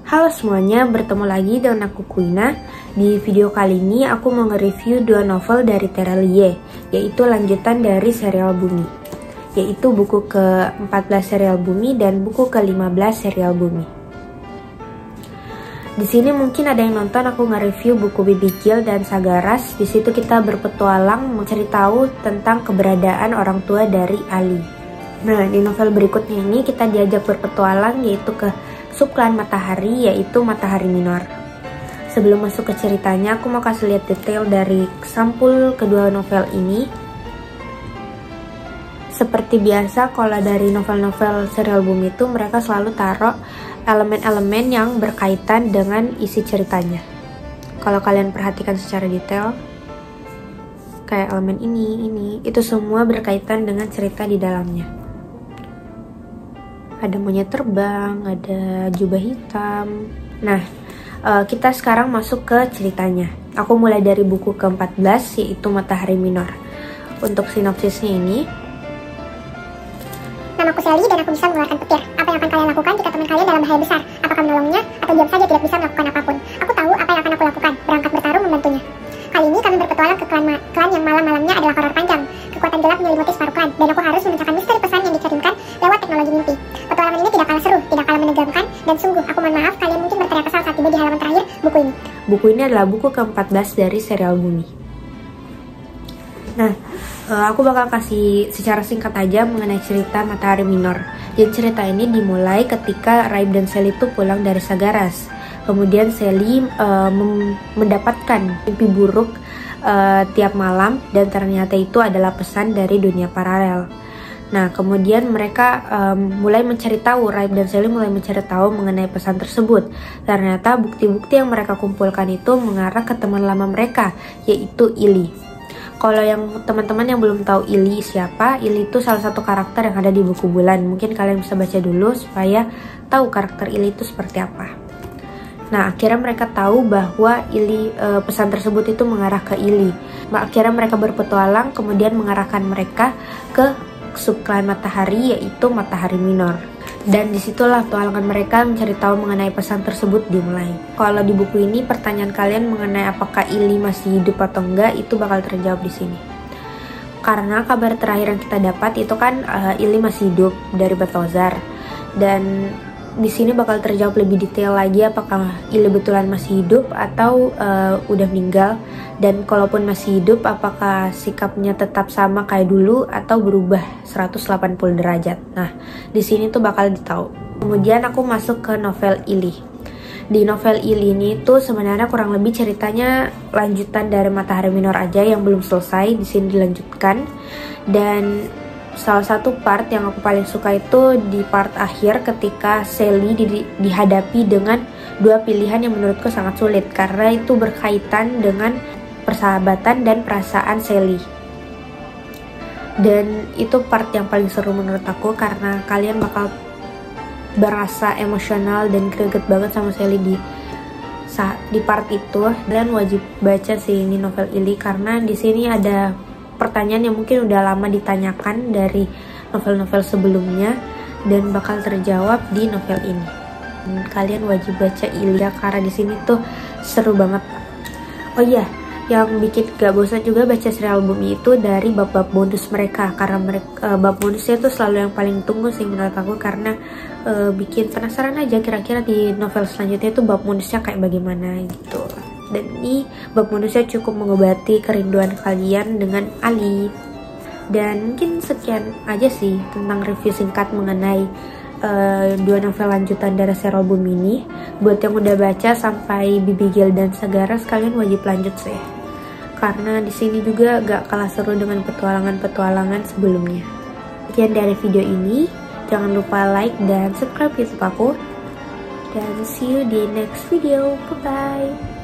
Halo semuanya, bertemu lagi dengan aku Kuina. Di video kali ini aku mau nge-review dua novel dari Terelie, yaitu lanjutan dari serial Bumi, yaitu buku ke-14 serial Bumi dan buku ke-15 serial Bumi. Di sini mungkin ada yang nonton aku nge-review buku Bibigil dan Sagaras. Di situ kita berpetualang mencari tahu tentang keberadaan orang tua dari Ali. Nah, di novel berikutnya ini kita diajak berpetualang yaitu ke subklan Matahari, yaitu Matahari Minor. Sebelum masuk ke ceritanya, aku mau kasih lihat detail dari sampul kedua novel ini. Seperti biasa, kalau dari novel-novel serial Bumi itu mereka selalu taruh elemen-elemen yang berkaitan dengan isi ceritanya. Kalau kalian perhatikan secara detail, kayak elemen ini, itu semua berkaitan dengan cerita di dalamnya. Ada monyet terbang, ada jubah hitam. Nah, kita sekarang masuk ke ceritanya. Aku mulai dari buku ke-14, yaitu Matahari Minor. Untuk sinopsisnya ini, namaku Sally dan aku bisa mengeluarkan petir. Apa yang akan kalian lakukan jika teman kalian dalam bahaya besar? Apakah menolongnya atau diam saja tidak bisa melakukan apapun? Aku tahu apa yang akan aku lakukan, berangkat bertarung membantunya. Kali ini kami berpetualang ke klan yang malam-malamnya adalah horor panjang. Kekuatan gelap menyelimuti separuh klan, dan aku harus memecahkan misteri pesan yang dikirimkan lewat teknologi mimpi. Petualangan ini tidak kalah seru, tidak kalah menegangkan, dan sungguh aku mohon maaf kalian mungkin berteriak kesal saat tiba di halaman terakhir buku ini. Buku ini adalah buku ke-14 dari serial Bumi. Nah, aku bakal kasih secara singkat aja mengenai cerita Matahari Minor. Jadi cerita ini dimulai ketika Raib dan Sally itu pulang dari Sagaras. Kemudian Sally mendapatkan mimpi buruk tiap malam, dan ternyata itu adalah pesan dari dunia paralel. Nah, kemudian mereka mulai mencari tahu, Raib dan Sally mulai mencari tahu mengenai pesan tersebut. Ternyata bukti-bukti yang mereka kumpulkan itu mengarah ke teman lama mereka, yaitu Ili. Kalau yang teman-teman yang belum tahu Ili siapa, Ili itu salah satu karakter yang ada di buku Bulan. Mungkin kalian bisa baca dulu supaya tahu karakter Ili itu seperti apa. Nah, akhirnya mereka tahu bahwa pesan tersebut itu mengarah ke Ili. Akhirnya mereka berpetualang, kemudian mengarahkan mereka ke subklan Matahari, yaitu Matahari Minor. Dan disitulah petualangan mereka mencari tahu mengenai pesan tersebut dimulai. Kalau di buku ini pertanyaan kalian mengenai apakah Ili masih hidup atau enggak, itu bakal terjawab di sini. Karena kabar terakhir yang kita dapat itu kan Ili masih hidup dari Balthazar. Dan di sini bakal terjawab lebih detail lagi apakah Ili betulan masih hidup atau udah meninggal, dan kalaupun masih hidup apakah sikapnya tetap sama kayak dulu atau berubah 180 derajat. Nah, di sini tuh bakal ditahu. Kemudian aku masuk ke novel Ili. Di novel Ili ini tuh sebenarnya kurang lebih ceritanya lanjutan dari Matahari Minor aja yang belum selesai, di sini dilanjutkan. Dan salah satu part yang aku paling suka itu di part akhir ketika Sally dihadapi dengan dua pilihan yang menurutku sangat sulit, karena itu berkaitan dengan persahabatan dan perasaan Sally. Dan itu part yang paling seru menurut aku, karena kalian bakal berasa emosional dan greget banget sama Sally di part itu. Dan wajib baca sih ini novel Ili, karena di sini ada pertanyaan yang mungkin udah lama ditanyakan dari novel-novel sebelumnya dan bakal terjawab di novel ini. Kalian wajib baca Ili karena di sini tuh seru banget. Oh iya, yang bikin gak bosan juga baca serial Bumi itu dari bab-bab bonus mereka, karena bab bonusnya tuh selalu yang paling tunggu sih menurut aku, karena bikin penasaran aja kira-kira di novel selanjutnya itu bab bonusnya kayak bagaimana gitu. Dan ini bab bonusnya cukup mengobati kerinduan kalian dengan Ali. Dan mungkin sekian aja sih tentang review singkat mengenai dua novel lanjutan dari serial Bumi ini. Buat yang udah baca sampai Bibigil dan Sagaras, kalian wajib lanjut sih, karena di sini juga gak kalah seru dengan petualangan-petualangan sebelumnya. Sekian dari video ini, jangan lupa like dan subscribe YouTube aku, dan see you di next video. Bye bye.